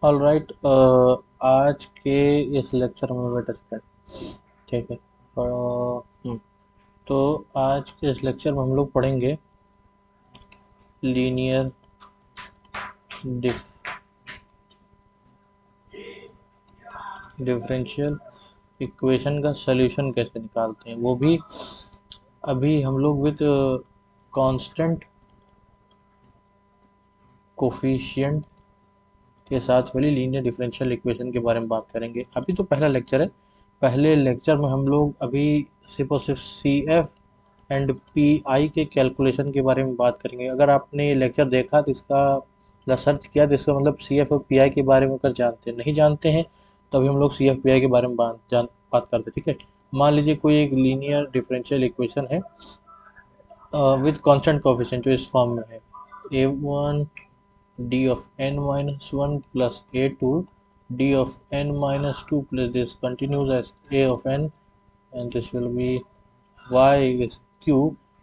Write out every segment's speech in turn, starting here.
All right. आज के इस लेक्चर में बेटा ठीक है। तो आज के इस लेक्चर में हम लोग पढ़ेंगे लीनियर डिफरेंशियल इक्वेशन का सॉल्यूशन कैसे निकालते हैं, वो भी अभी हम लोग विद कांस्टेंट कोफिशिएंट के साथ वाली लीनियर डिफरेंशियल इक्वेशन के बारे में बात करेंगे। अभी तो पहला लेक्चर है। पहले लेक्चर में हम लोग अभी सिर्फ और सिर्फ C F and P I के कैलकुलेशन के बारे में बात करेंगे। अगर आपने ये लेक्चर देखा तो इसका सर्च किया तो इसका मतलब सी एफ और पी आई के बारे में अगर जानते नहीं जानते हैं तो अभी हम लोग सी एफ पी आई के बारे में बात करते हैं। ठीक है। मान लीजिए कोई एक लीनियर डिफरेंशियल इक्वेशन है विद कांस्टेंट कोएफिशिएंट जो इस फॉर्म में है ए one d of n minus 1 plus a2 d of n minus 2 plus this continues as a of n, and this will be y is q,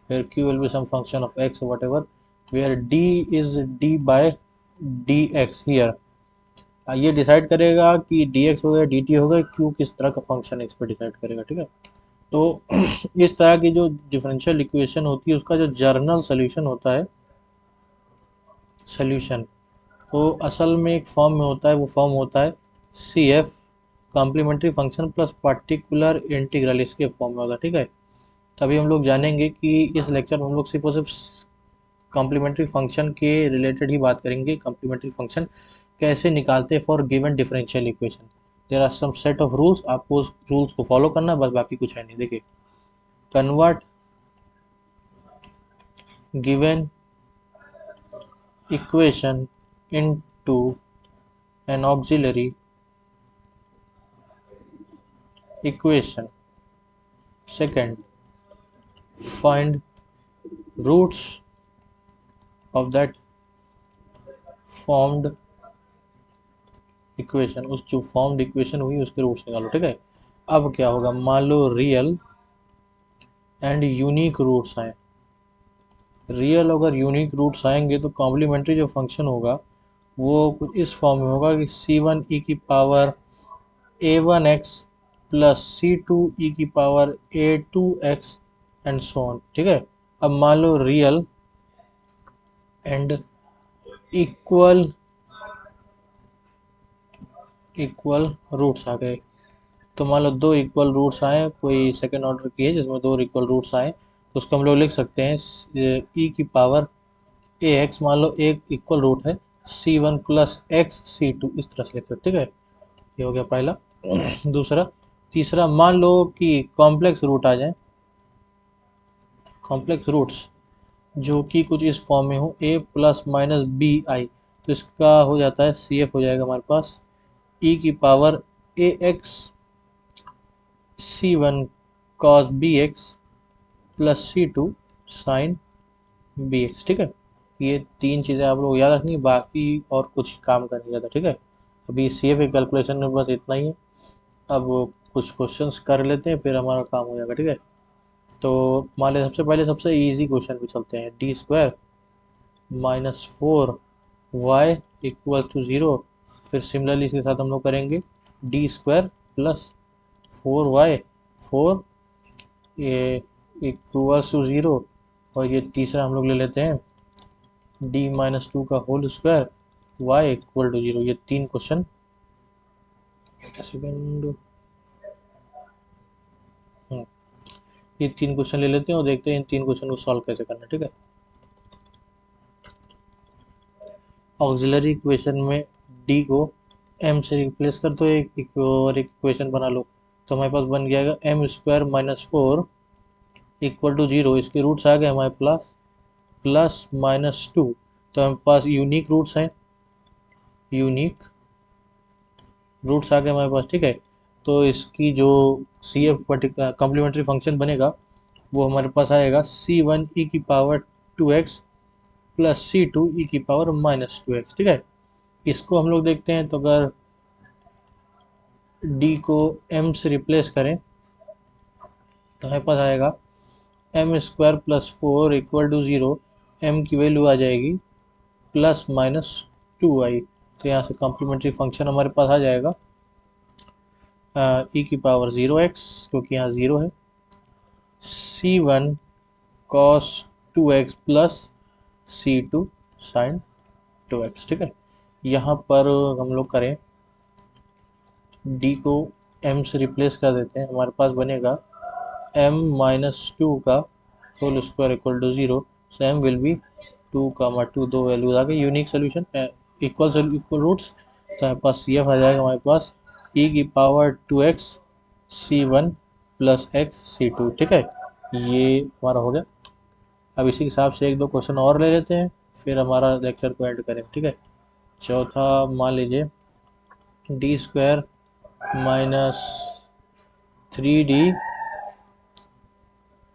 where q will be some function of x or whatever, where d is d by dx here। ये decide करेगा कि dx हो गया dt हो गया, q किस तरह का फंक्शन है इस पर डिसाइड करेगा। ठीक है। तो इस तरह की जो डिफरेंशियल इक्वेशन होती है उसका जो जर्नल सोल्यूशन होता है, सोल्यूशन वो असल में एक फॉर्म में होता है। वो फॉर्म होता है C F complementary function plus particular integral, इसके फॉर्म में होता है। ठीक है। तभी हम लोग जानेंगे कि इस लेक्चर में हम लोग सिर्फ और सिर्फ कॉम्प्लीमेंट्री फंक्शन के रिलेटेड ही बात करेंगे। कॉम्प्लीमेंट्री फंक्शन कैसे निकालते हैं for given differential equation. There are some set of rules, आपको उस रूल्स को फॉलो करना, बस बाकी कुछ है नहीं। देखिए, convert given equation into an auxiliary equation। Second, find roots of that formed equation. उस जो फॉर्म्ड इक्वेशन हुई उसके रूट्स निकालो। ठीक है। अब क्या होगा, मान लो रियल एंड यूनिक रूट्स आए। रियल अगर यूनिक रूट्स आएंगे तो कॉम्प्लीमेंट्री जो फंक्शन होगा वो कुछ इस फॉर्म में होगा कि सी वन ई की power A one x plus C two ई की power A two x and so on. ठीक है। अब मान लो real and equal equal roots आ गए। तो मान लो दो इक्वल रूट्स आए, कोई सेकेंड ऑर्डर की है जिसमें दो इक्वल रूट्स आए, तो उसको हम लोग लिख सकते हैं ई की पावर ए एक्स। मान लो एक इक्वल रूट है C one plus x C two, इस तरह से लिख सकते। ठीक है। ये हो गया पहला। दूसरा, तीसरा, मान लो कि कॉम्प्लेक्स रूट आ जाए, कॉम्प्लेक्स रूट्स जो कि कुछ इस फॉर्म में हो ए प्लस माइनस बी आई, तो इसका हो जाता है सी एफ हो जाएगा हमारे पास ई की power a x c one cos b x plus C two sine b x. ठीक है। ये तीन चीज़ें आप लोग याद रखनी, बाकी और कुछ काम का नहीं ज़्यादा। ठीक है। अभी सी एफ के कैलकुलेशन में बस इतना ही है। अब कुछ क्वेश्चंस कर लेते हैं फिर हमारा काम हो जाएगा। ठीक है। तो मान लें सबसे पहले सबसे इजी क्वेश्चन पे चलते हैं। D square minus four y equal to zero. फिर सिमिलरली इसके साथ हम लोग करेंगे D square plus four y four ये इक्वल्स टू ज़ीरो। और ये तीसरा हम लोग ले लेते हैं डी माइनस टू का whole square y equal to zero. ये तीन क्वेश्चन, सेकेंड, ये तीन क्वेश्चन ले लेते हैं और देखते हैं इन तीन क्वेश्चन को सॉल्व कैसे करना है। ठीक है। ऑक्सिलरी इक्वेशन में डी को एम से रिप्लेस कर दो, एक और एक इक्वेशन बना लो। तो हमारे पास बन जाएगा m square minus four equal to zero. इसके रूट्स आ गए हमारे पास प्लस माइनस टू। तो हमारे पास यूनिक रूट्स हैं, यूनिक रूट्स आ गए हमारे पास। ठीक है। तो इसकी जो C F particular complementary function बनेगा वो हमारे पास आएगा सी वन ई की पावर टू एक्स प्लस सी टू ई की पावर माइनस टू एक्स। ठीक है। इसको हम लोग देखते हैं, तो अगर डी को एम से रिप्लेस करें तो हमारे पास आएगा m square plus four equal to zero. M की वैल्यू आ जाएगी प्लस माइनस टू आई। तो यहाँ से कॉम्प्लीमेंट्री फंक्शन हमारे पास आ जाएगा e की पावर 0x, क्योंकि यहाँ 0 है, c1 cos 2x plus c2 sin 2x। ठीक है, यहाँ पर हम लोग करें d को m से रिप्लेस कर देते हैं, हमारे पास बनेगा m माइनस 2 का whole square equal to 0। So m will be 2 comma 2, दो वैल्यूज आ गई, यूनिक सोल्यूशन, इक्वल रूट्स। तो हमारे पास CF आ जाएगा हमारे पास e की power 2x c1 plus x c2। ठीक है, ये हमारा हो गया। अब इसी के हिसाब से एक दो क्वेश्चन और ले लेते हैं, फिर हमारा लेक्चर को एंड करें। ठीक है, चौथा मान लीजिए D square minus 3d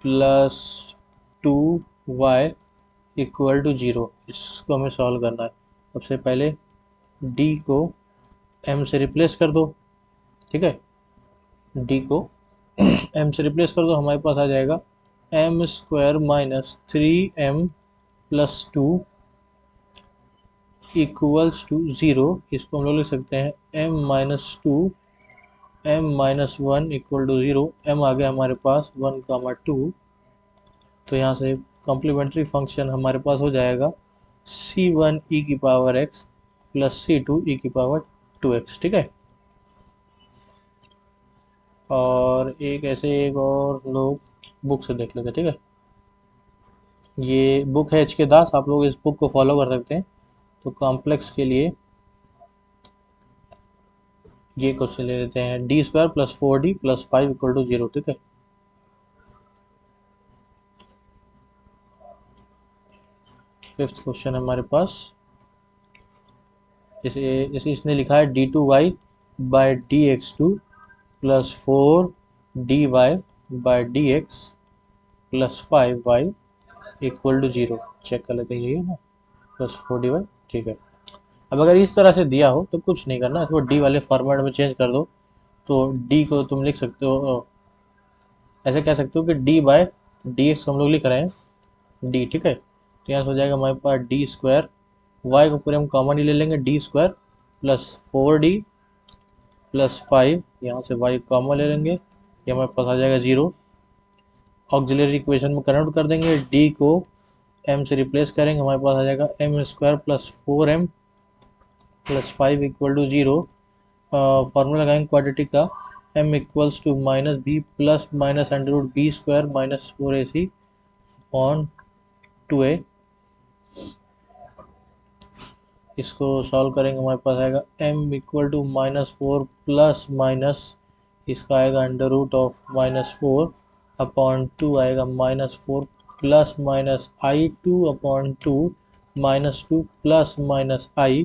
plus 2y equal to 0। इसको हमें सॉल्व करना है। सबसे पहले d को m से रिप्लेस कर दो। ठीक है, d को m से रिप्लेस कर दो, हमारे पास आ जाएगा m square minus 3m plus 2 equals to 0। इसको हम लोग लिख सकते हैं m minus 2 m minus 1 equal to 0। m आ गया हमारे पास 1 कामा 2। तो यहाँ से कॉम्प्लीमेंट्री फंक्शन हमारे पास हो जाएगा c1 e की power x plus c2 e की पावर 2x। ठीक है, और एक और लोग बुक से देख लेते हैं। ठीक है, ये बुक है HK दास, आप लोग इस बुक को फॉलो कर सकते हैं। तो कॉम्प्लेक्स के लिए ये क्वेश्चन ले लेते हैं, D square plus 4d plus 5 equal to 0। ठीक है, फिफ्थ क्वेश्चन हमारे पास, जैसे इसने लिखा है d2y by dx2 plus 4dy by dx plus 5y equal to 0। Check कर लेते हैं, यही है ना, प्लस 4dy। ठीक है, अब अगर इस तरह से दिया हो तो कुछ नहीं करना, इसको डी वाले फॉर्मेट में चेंज कर दो। तो डी को तुम लिख सकते हो, ऐसे कह सकते हो कि डी बाय डी एक्स हम लोग लिख रहे हैं डी। ठीक है, तो यहाँ से हो जाएगा हमारे पास डी स्क्वायर, वाई को पूरे हम कॉमन ही ले लेंगे, D square plus 4d plus 5, यहाँ से वाई कॉमन ले लेंगे, ये हमारे पास आ जाएगा 0। ऑक्सिलरी इक्वेशन में कन्वर्ट कर देंगे, डी को m से रिप्लेस करेंगे, हमारे पास आ जाएगा m square plus 4m plus 5 equal to 0। Formula लगाएंगे क्वाड्रेटिक का, m equals to minus b plus minus under root b square minus 4ac upon 2a। इसको सॉल्व करेंगे, हमारे पास आएगा m equal to minus 4 plus minus इसका आएगा under root of minus 4 upon 2 आएगा minus 4 plus minus i2 upon 2 minus 2 plus minus i।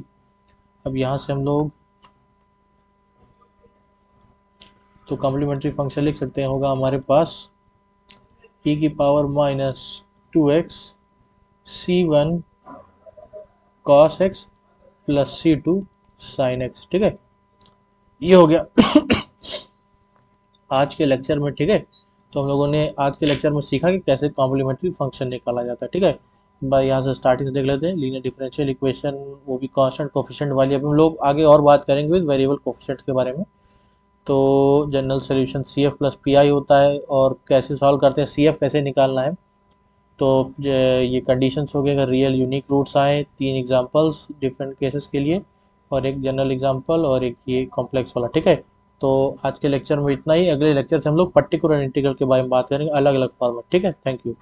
अब यहाँ से हम लोग तो कॉम्प्लीमेंट्री फंक्शन लिख सकते हैं, होगा हमारे पास e की power minus 2x c1 cos x plus c2 sin x। ठीक है, ये हो गया आज के लेक्चर में। ठीक है, तो हम लोगों ने आज के लेक्चर में सीखा कि कैसे कॉम्प्लीमेंट्री फंक्शन निकाला जाता है। ठीक है, भाई यहाँ से स्टार्टिंग से देख लेते हैं, लीनियर डिफरेंशियल इक्वेशन, वो भी कांस्टेंट कोफिशिएंट वाली। अब हम लोग आगे और बात करेंगे विद वेरिएबल कोफिशिएंट के बारे में। तो general solution CF plus PI होता है, और कैसे सॉल्व करते हैं, CF कैसे निकालना है। तो ये कंडीशंस हो गए, अगर रियल यूनिक रूट्स आए, 3 एग्जांपल्स डिफरेंट केसेस के लिए, और एक जनरल एग्जांपल, और एक ये कॉम्प्लेक्स वाला। ठीक है, तो आज के लेक्चर में इतना ही। अगले लेक्चर से हम लोग पर्टिकुलर इंटीग्रल के बारे में बात करेंगे, अलग अलग फॉर्मेट। ठीक है, थैंक यू।